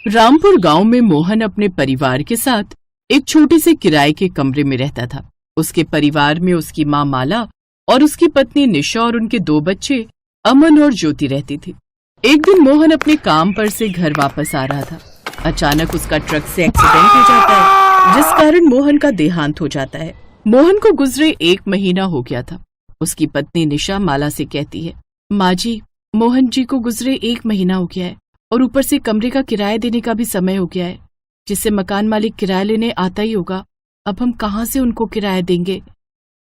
रामपुर गांव में मोहन अपने परिवार के साथ एक छोटे से किराए के कमरे में रहता था। उसके परिवार में उसकी माँ माला और उसकी पत्नी निशा और उनके 2 बच्चे अमन और ज्योति रहती थी। एक दिन मोहन अपने काम पर से घर वापस आ रहा था। अचानक उसका ट्रक से एक्सीडेंट हो जाता है, जिस कारण मोहन का देहांत हो जाता है। मोहन को गुजरे 1 महीना हो गया था। उसकी पत्नी निशा माला से कहती है, माँ जी, मोहन जी को गुजरे 1 महीना हो गया है और ऊपर से कमरे का किराया देने का भी समय हो गया है, जिससे मकान मालिक किराया लेने आता ही होगा। अब हम कहाँ से उनको किराया देंगे?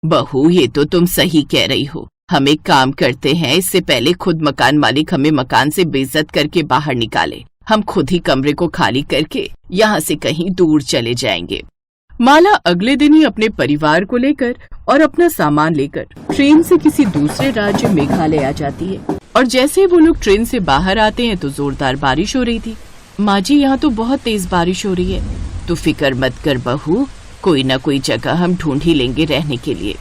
बहू, ये तो तुम सही कह रही हो। हम एक काम करते हैं, इससे पहले खुद मकान मालिक हमें मकान से बेइज्जत करके बाहर निकाले, हम खुद ही कमरे को खाली करके यहाँ से कहीं दूर चले जाएंगे। माला अगले दिन ही अपने परिवार को लेकर और अपना सामान लेकर ट्रेन से किसी दूसरे राज्य मेघालय आ जाती है। और जैसे ही वो लोग ट्रेन से बाहर आते हैं तो जोरदार बारिश हो रही थी। माँ जी, यहाँ तो बहुत तेज बारिश हो रही है। तो फिक्र मत कर बहू, कोई न कोई जगह हम ढूंढ ही लेंगे रहने के लिए।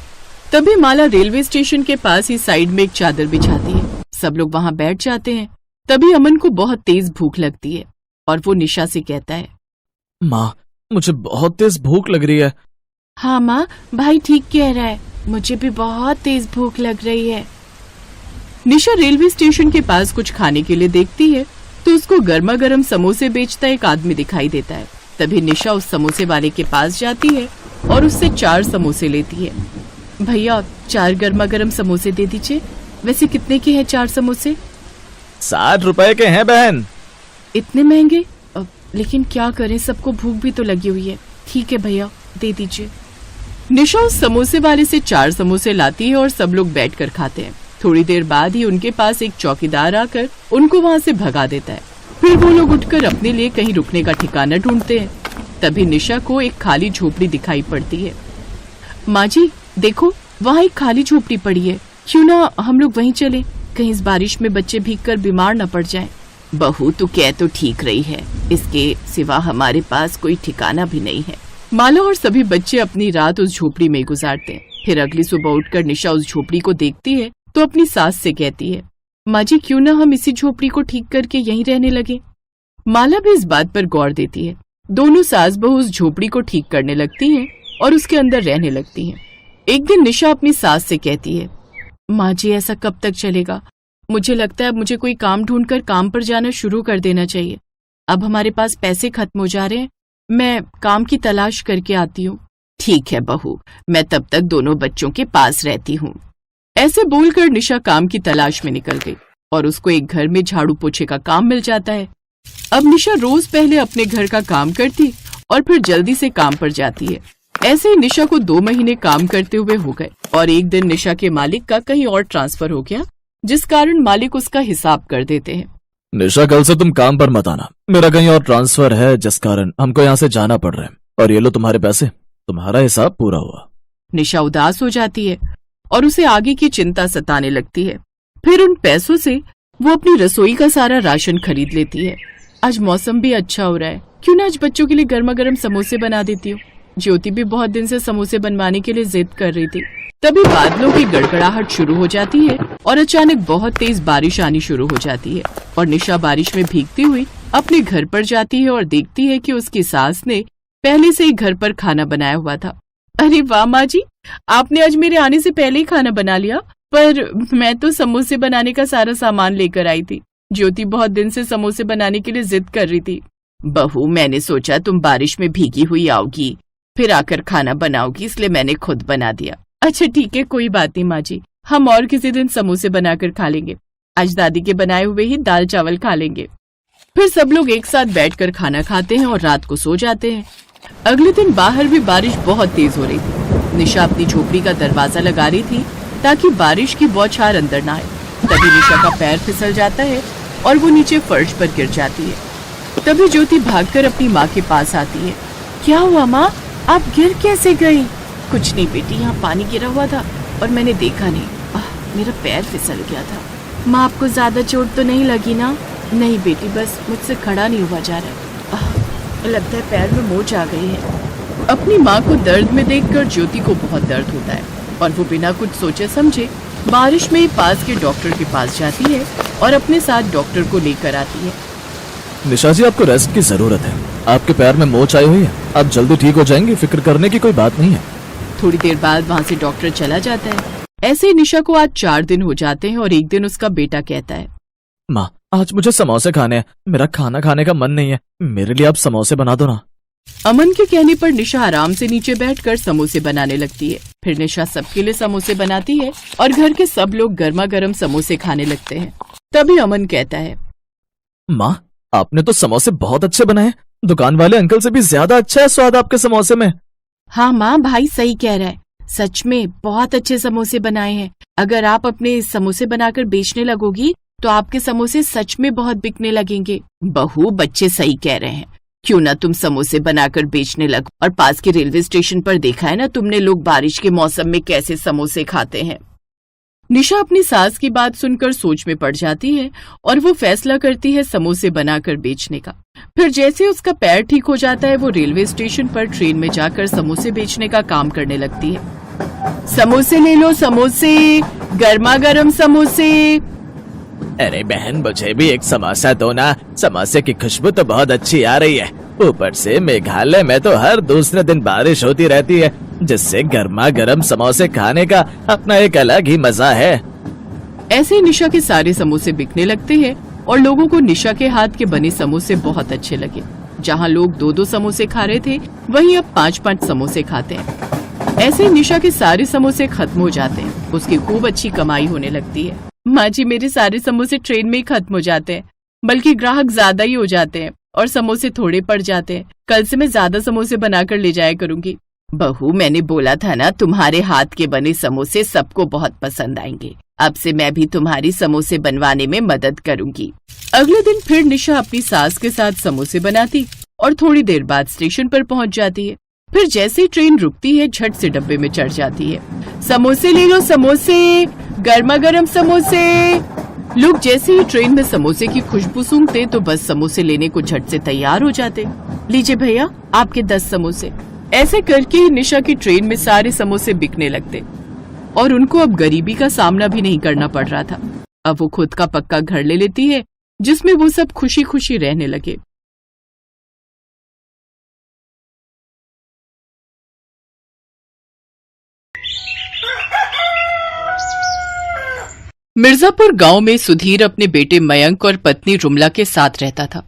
तभी माला रेलवे स्टेशन के पास ही साइड में एक चादर बिछाती है। सब लोग वहाँ बैठ जाते हैं। तभी अमन को बहुत तेज भूख लगती है और वो निशा से कहता है, माँ, मुझे बहुत तेज भूख लग रही है। हाँ माँ, भाई ठीक कह रहा है, मुझे भी बहुत तेज भूख लग रही है। निशा रेलवे स्टेशन के पास कुछ खाने के लिए देखती है तो उसको गर्मा गर्म समोसे बेचता एक आदमी दिखाई देता है। तभी निशा उस समोसे वाले के पास जाती है और उससे 4 समोसे लेती है। भैया, 4 गर्मा गर्म समोसे दे दीजिए। वैसे कितने के हैं 4 समोसे? 60 रुपए के हैं बहन। इतने महंगे? लेकिन क्या करें, सबको भूख भी तो लगी हुई है। ठीक है भैया, दे दीजिए। निशा उस समोसे वाले से 4 समोसे लाती है और सब लोग बैठकर खाते हैं। थोड़ी देर बाद ही उनके पास एक चौकीदार आकर उनको वहाँ से भगा देता है। फिर वो लोग उठकर अपने लिए कहीं रुकने का ठिकाना ढूंढते हैं। तभी निशा को एक खाली झोपड़ी दिखाई पड़ती है। माँ जी, देखो, वहाँ एक खाली झोपड़ी पड़ी है, क्यों ना हम लोग वहीं चलें, कहीं इस बारिश में बच्चे भीगकर बीमार न पड़ जाएं। बहू, तू कह तो ठीक रही है, इसके सिवा हमारे पास कोई ठिकाना भी नहीं है। माला और सभी बच्चे अपनी रात उस झोपड़ी में गुजारते हैं। फिर अगली सुबह उठकर निशा उस झोपड़ी को देखती है तो अपनी सास से कहती है, माँ जी, क्यों ना हम इसी झोपड़ी को ठीक करके यहीं रहने लगे। माला भी इस बात पर गौर देती है। दोनों सास बहू उस झोपड़ी को ठीक करने लगती हैं और उसके अंदर रहने लगती हैं। एक दिन निशा अपनी सास से कहती है, माँ जी, ऐसा कब तक चलेगा? मुझे लगता है अब मुझे कोई काम ढूंढकर काम पर जाना शुरू कर देना चाहिए। अब हमारे पास पैसे खत्म हो जा रहे हैं, मैं काम की तलाश करके आती हूँ। ठीक है बहू, मैं तब तक दोनों बच्चों के पास रहती हूँ। ऐसे बोलकर निशा काम की तलाश में निकल गई और उसको एक घर में झाड़ू पोछे का काम मिल जाता है। अब निशा रोज पहले अपने घर का काम करती और फिर जल्दी से काम पर जाती है। ऐसे ही निशा को 2 महीने काम करते हुए हो गए और एक दिन निशा के मालिक का कहीं और ट्रांसफर हो गया, जिस कारण मालिक उसका हिसाब कर देते हैं। निशा, कल से तुम काम पर मत आना, मेरा कहीं और ट्रांसफर है, जिस कारण हमको यहाँ से जाना पड़ रहा है। और ये लो तुम्हारे पैसे, तुम्हारा हिसाब पूरा हुआ। निशा उदास हो जाती है और उसे आगे की चिंता सताने लगती है। फिर उन पैसों से वो अपनी रसोई का सारा राशन खरीद लेती है। आज मौसम भी अच्छा हो रहा है, क्यों ना आज बच्चों के लिए गर्मा गर्म समोसे बना देती हूँ। ज्योति भी बहुत दिन से समोसे बनवाने के लिए जिद कर रही थी। तभी बादलों की गड़गड़ाहट शुरू हो जाती है और अचानक बहुत तेज बारिश आनी शुरू हो जाती है और निशा बारिश में भीगती हुई अपने घर पर जाती है और देखती है कि उसकी सास ने पहले से ही घर पर खाना बनाया हुआ था। अरे वाह माँ जी, आपने आज मेरे आने से पहले ही खाना बना लिया, पर मैं तो समोसे बनाने का सारा सामान लेकर आई थी। ज्योति बहुत दिन से समोसे बनाने के लिए जिद कर रही थी। बहू, मैंने सोचा तुम बारिश में भीगी हुई आओगी, फिर आकर खाना बनाओगी, इसलिए मैंने खुद बना दिया। अच्छा ठीक है, कोई बात नहीं माँ जी, हम और किसी दिन समोसे बनाकर खा लेंगे। आज दादी के बनाए हुए ही दाल चावल खा लेंगे। फिर सब लोग एक साथ बैठकर खाना खाते हैं और रात को सो जाते हैं। अगले दिन बाहर भी बारिश बहुत तेज हो रही थी। निशा अपनी झोपड़ी का दरवाजा लगा रही थी ताकि बारिश की बौछार अंदर ना आए। तभी निशा का पैर फिसल जाता है और वो नीचे फर्श पर गिर जाती है। तभी ज्योति भागकर अपनी माँ के पास आती है। क्या हुआ माँ, आप गिर कैसे गई? कुछ नहीं बेटी, यहाँ पानी गिरा हुआ था और मैंने देखा नहीं, मेरा पैर फिसल गया था। माँ, आपको ज्यादा चोट तो नहीं लगी ना? नहीं बेटी, बस मुझसे खड़ा नहीं हुआ जा रहा, लगता है पैर में मोच आ गई है। अपनी माँ को दर्द में देखकर ज्योति को बहुत दर्द होता है और वो बिना कुछ सोचे समझे बारिश में ही पास के डॉक्टर के पास जाती है और अपने साथ डॉक्टर को लेकर आती है। निशा जी, आपको रेस्ट की जरूरत है। आपके पैर में मोच आई हुई है, आप जल्दी ठीक हो जाएंगे, फिक्र करने की कोई बात नहीं है। थोड़ी देर बाद वहाँ से डॉक्टर चला जाता है। ऐसे ही निशा को आज 4 दिन हो जाते हैं और एक दिन उसका बेटा कहता है, माँ, आज मुझे समोसे खाने हैं, मेरा खाना खाने का मन नहीं है, मेरे लिए आप समोसे बना दो ना। अमन के कहने पर निशा आराम से नीचे बैठकर समोसे बनाने लगती है। फिर निशा सबके लिए समोसे बनाती है और घर के सब लोग गर्मा गर्म समोसे खाने लगते हैं। तभी अमन कहता है, माँ, आपने तो समोसे बहुत अच्छे बनाए, दुकान वाले अंकल से भी ज्यादा अच्छा है स्वाद आपके समोसे में। हाँ माँ, भाई सही कह रहा है, सच में बहुत अच्छे समोसे बनाए हैं। अगर आप अपने समोसे बनाकर बेचने लगोगी तो आपके समोसे सच में बहुत बिकने लगेंगे। बहू, बच्चे सही कह रहे हैं, क्यों ना तुम समोसे बनाकर बेचने लगो। और पास के रेलवे स्टेशन पर देखा है ना तुमने, लोग बारिश के मौसम में कैसे समोसे खाते हैं। निशा अपनी सास की बात सुनकर सोच में पड़ जाती है और वो फैसला करती है समोसे बनाकर बेचने का। फिर जैसे उसका पैर ठीक हो जाता है, वो रेलवे स्टेशन पर ट्रेन में जाकर समोसे बेचने का काम करने लगती है। समोसे ले लो, समोसे, गर्मा गर्म समोसे। अरे बहन, मुझे भी एक समोसा दो ना, समोसे की खुशबू तो बहुत अच्छी आ रही है। ऊपर से मेघालय में तो हर दूसरे दिन बारिश होती रहती है, जिससे गर्मा गर्म समोसे खाने का अपना एक अलग ही मजा है। ऐसे ही निशा के सारे समोसे बिकने लगते हैं और लोगों को निशा के हाथ के बने समोसे बहुत अच्छे लगे। जहां लोग 2-2 समोसे खा रहे थे, वहीं अब 5-5 समोसे खाते हैं। ऐसे ही निशा के सारे समोसे खत्म हो जाते हैं। उसकी खूब अच्छी कमाई होने लगती है। माँ जी, मेरे सारे समोसे ट्रेन में ही खत्म हो जाते हैं, बल्कि ग्राहक ज्यादा ही हो जाते हैं और समोसे थोड़े पड़ जाते हैं। कल से मैं ज्यादा समोसे बनाकर ले जाया करूंगी। बहू, मैंने बोला था ना, तुम्हारे हाथ के बने समोसे सबको बहुत पसंद आएंगे। अब से मैं भी तुम्हारी समोसे बनवाने में मदद करूंगी। अगले दिन फिर निशा अपनी सास के साथ समोसे बनाती और थोड़ी देर बाद स्टेशन पर पहुंच जाती है। फिर जैसे ही ट्रेन रुकती है, झट से डब्बे में चढ़ जाती है। समोसे ले लो, समोसे, गर्मा गर्म समोसे। लोग जैसे ही ट्रेन में समोसे की खुशबू सूंघते तो बस समोसे लेने को झट से तैयार हो जाते। लीजिए भैया, आपके 10 समोसे। ऐसे करके ही निशा की ट्रेन में सारे समोसे बिकने लगते और उनको अब गरीबी का सामना भी नहीं करना पड़ रहा था। अब वो खुद का पक्का घर ले लेती है, जिसमें वो सब खुशी खुशी रहने लगे। मिर्जापुर गांव में सुधीर अपने बेटे मयंक और पत्नी रुमला के साथ रहता था।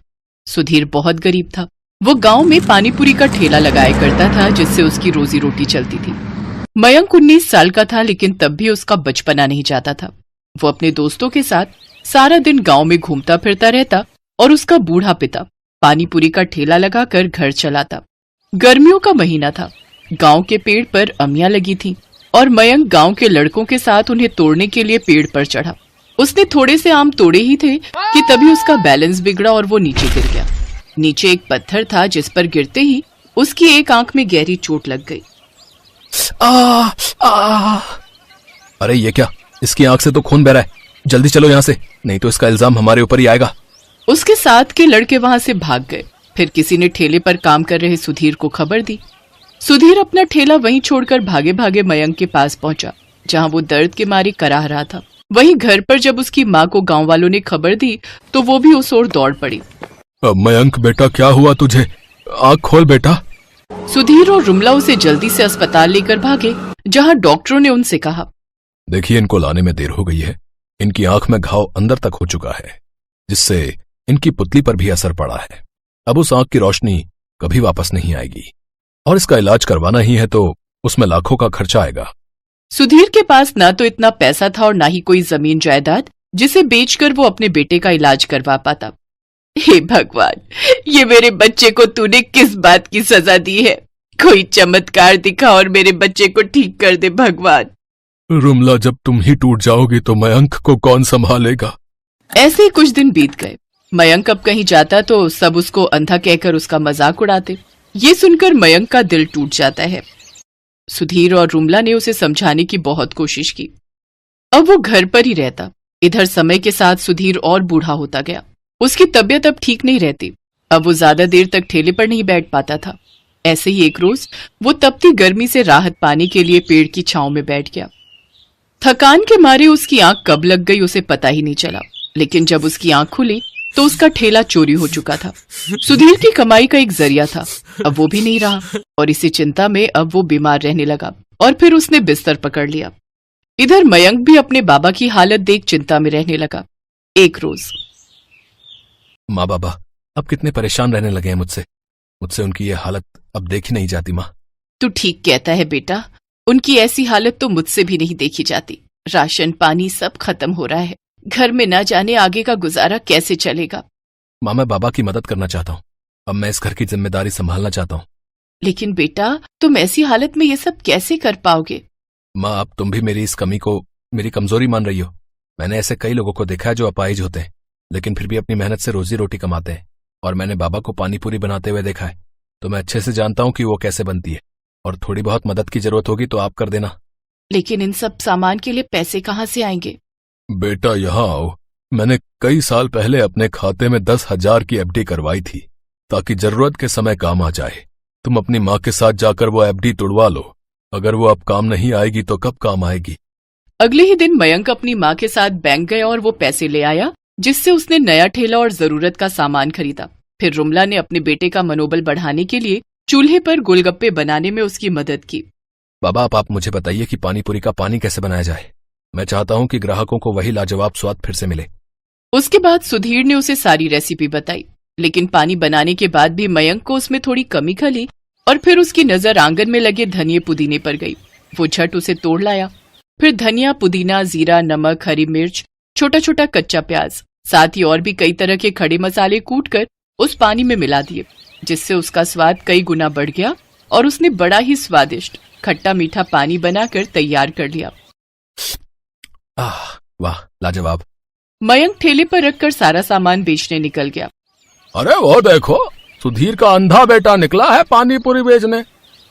सुधीर बहुत गरीब था। वो गांव में पानीपुरी का ठेला लगाया करता था, जिससे उसकी रोजी रोटी चलती थी। मयंक 19 साल का था, लेकिन तब भी उसका बचपना नहीं जाता था। वो अपने दोस्तों के साथ सारा दिन गांव में घूमता फिरता रहता और उसका बूढ़ा पिता पानीपुरी का ठेला लगाकर घर चलाता। गर्मियों का महीना था। गांव के पेड़ पर अमियां लगी थीं और मयंक गांव के लड़कों के साथ उन्हें तोड़ने के लिए पेड़ पर चढ़ा। उसने थोड़े से आम तोड़े ही थे कि तभी उसका बैलेंस बिगड़ा और वो नीचे गिर गया। नीचे एक पत्थर था, जिस पर गिरते ही उसकी एक आंख में गहरी चोट लग गई। अरे ये क्या, इसकी आंख से तो खून बह रहा है। जल्दी चलो यहाँ से, नहीं तो इसका इल्जाम हमारे ऊपर ही आएगा। उसके साथ के लड़के वहां से भाग गए। फिर किसी ने ठेले पर काम कर रहे सुधीर को खबर दी। सुधीर अपना ठेला वहीं छोड़कर भागे भागे मयंक के पास पहुंचा, जहां वो दर्द के मारे कराह रहा था। वहीं घर पर जब उसकी माँ को गांव वालों ने खबर दी तो वो भी उस ओर दौड़ पड़ी। मयंक बेटा, क्या हुआ तुझे? आँख खोल बेटा। सुधीर और रुमला उसे जल्दी से अस्पताल लेकर भागे, जहां डॉक्टरों ने उनसे कहा, देखिए, इनको लाने में देर हो गई है। इनकी आंख में घाव अंदर तक हो चुका है, जिससे इनकी पुतली पर भी असर पड़ा है। अब उस आंख की रोशनी कभी वापस नहीं आएगी और इसका इलाज करवाना ही है तो उसमें लाखों का खर्चा आएगा। सुधीर के पास ना तो इतना पैसा था और ना ही कोई जमीन जायदाद जिसे बेचकर वो अपने बेटे का इलाज करवा पाता। हे भगवान, ये मेरे बच्चे को तूने किस बात की सजा दी है? कोई चमत्कार दिखा और मेरे बच्चे को ठीक कर दे भगवान। रुमला, जब तुम ही टूट जाओगी तो मयंक को कौन संभालेगा? ऐसे ही कुछ दिन बीत गए। मयंक अब कहीं जाता तो सब उसको अंधा कहकर उसका मजाक उड़ाते। ये सुनकर मयंक का दिल टूट जाता है। सुधीर और रुमला ने उसे समझाने की बहुत कोशिश की। अब वो घर पर ही रहता। इधर समय के साथ सुधीर और बूढ़ा होता गया। उसकी तबीयत अब ठीक नहीं रहती। अब वो ज्यादा देर तक ठेले पर नहीं बैठ पाता था। ऐसे ही एक रोज वो तपती गर्मी से राहत पाने के लिए पेड़ की छांव में बैठ गया। थकान के मारे उसकी आंख कब लग गई उसे पता ही नहीं चला, लेकिन जब उसकी आंख खुली तो उसका ठेला चोरी हो चुका था। सुधीर की कमाई का एक जरिया था, अब वो भी नहीं रहा और इसी चिंता में अब वो बीमार रहने लगा और फिर उसने बिस्तर पकड़ लिया। इधर मयंक भी अपने बाबा की हालत देख चिंता में रहने लगा। एक रोज माँ बाबा अब कितने परेशान रहने लगे हैं मुझसे उनकी ये हालत अब देखी नहीं जाती। माँ तू ठीक कहता है बेटा, उनकी ऐसी हालत तो मुझसे भी नहीं देखी जाती। राशन पानी सब खत्म हो रहा है, घर में ना जाने आगे का गुजारा कैसे चलेगा। माँ मैं बाबा की मदद करना चाहता हूँ, अब मैं इस घर की जिम्मेदारी संभालना चाहता हूँ। लेकिन बेटा तुम ऐसी हालत में ये सब कैसे कर पाओगे। माँ अब तुम भी मेरी इस कमी को मेरी कमजोरी मान रही हो। मैंने ऐसे कई लोगों को देखा है जो अपाहिज होते हैं लेकिन फिर भी अपनी मेहनत से रोजी रोटी कमाते हैं, और मैंने बाबा को पानी पूरी बनाते हुए देखा है, तो मैं अच्छे से जानता हूँ कि वो कैसे बनती है। और थोड़ी बहुत मदद की जरूरत होगी तो आप कर देना। लेकिन इन सब सामान के लिए पैसे कहाँ से आएंगे। बेटा यहाँ आओ, मैंने कई साल पहले अपने खाते में 10,000 की एफडी करवाई थी ताकि जरूरत के समय काम आ जाए। तुम अपनी माँ के साथ जाकर वो एफडी तुड़वा लो, अगर वो अब काम नहीं आएगी तो कब काम आएगी। अगले ही दिन मयंक अपनी माँ के साथ बैंक गया और वो पैसे ले आया, जिससे उसने नया ठेला और जरूरत का सामान खरीदा। फिर रुमला ने अपने बेटे का मनोबल बढ़ाने के लिए चूल्हे पर गोलगप्पे बनाने में उसकी मदद की। बाबा अब आप मुझे बताइए कि पानी पूरी का पानी कैसे बनाया जाए। मैं चाहता हूँ कि ग्राहकों को वही लाजवाब स्वाद फिर से मिले। उसके बाद सुधीर ने उसे सारी रेसिपी बताई, लेकिन पानी बनाने के बाद भी मयंक को उसमें थोड़ी कमी खली और फिर उसकी नजर आंगन में लगे धनिये पुदीने पर गई। वो झट उसे तोड़ लाया। फिर धनिया, पुदीना, जीरा, नमक, हरी मिर्च, छोटा छोटा कच्चा प्याज, साथ ही और भी कई तरह के खड़े मसाले कूटकर उस पानी में मिला दिए, जिससे उसका स्वाद कई गुना बढ़ गया और उसने बड़ा ही स्वादिष्ट खट्टा मीठा पानी बनाकर तैयार कर लिया। वाह लाजवाब। मयंक ठेले पर रखकर सारा सामान बेचने निकल गया। अरे वो देखो, सुधीर का अंधा बेटा निकला है पानी पूरी बेचने।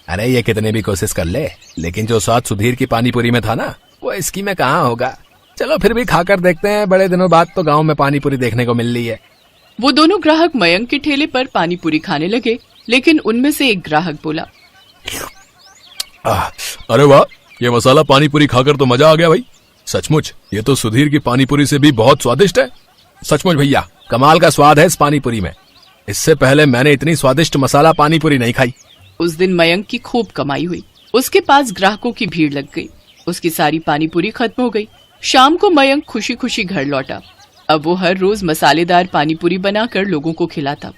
अरे ये कितने भी कोशिश कर ले, लेकिन जो स्वाद सुधीर की पानी पूरी में था ना, वो इसकी में कहाँ होगा। चलो फिर भी खाकर देखते हैं, बड़े दिनों बाद तो गांव में पानी पूरी देखने को मिल रही है। वो दोनों ग्राहक मयंक के ठेले पर पानी पूरी खाने लगे, लेकिन उनमें से एक ग्राहक बोला, अरे वाह, ये मसाला पानी पूरी खाकर तो मजा आ गया भाई। सचमुच ये तो सुधीर की पानी पूरी से भी बहुत स्वादिष्ट है। सचमुच भैया, कमाल का स्वाद है इस पानी पूरी में। इससे पहले मैंने इतनी स्वादिष्ट मसाला पानी पूरी नहीं खाई। उस दिन मयंक की खूब कमाई हुई। उसके पास ग्राहकों की भीड़ लग गई। उसकी सारी पानी पूरी खत्म हो गई। शाम को मयंक खुशी खुशी घर लौटा। अब वो हर रोज मसालेदार पानी पूरी बनाकर लोगों को खिलाता।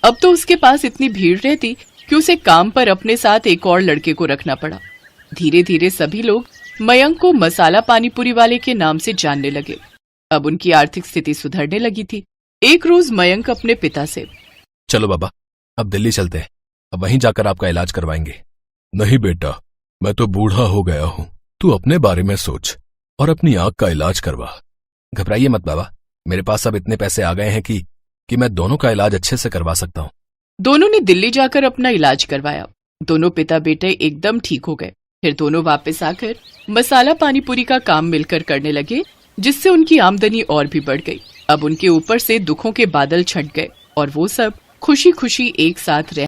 अब तो उसके पास इतनी भीड़ रहती कि उसे काम पर अपने साथ एक और लड़के को रखना पड़ा। धीरे धीरे सभी लोग मयंक को मसाला पानी पूरी वाले के नाम से जानने लगे। अब उनकी आर्थिक स्थिति सुधरने लगी थी। एक रोज मयंक अपने पिता से, चलो बाबा, अब दिल्ली चलते हैं, अब वहीं जाकर आपका इलाज करवाएंगे। नहीं बेटा, मैं तो बूढ़ा हो गया हूँ, तू अपने बारे में सोच और अपनी आंख का इलाज करवा। घबराइए मत बाबा, मेरे पास अब इतने पैसे आ गए हैं कि मैं दोनों का इलाज अच्छे से करवा सकता हूँ। दोनों ने दिल्ली जाकर अपना इलाज करवाया। दोनों पिता बेटे एकदम ठीक हो गए। फिर दोनों वापस आकर मसाला पानी पूरी का काम मिलकर करने लगे, जिससे उनकी आमदनी और भी बढ़ गई। अब उनके ऊपर से दुखों के बादल छट गए और वो सब खुशी खुशी एक साथ रह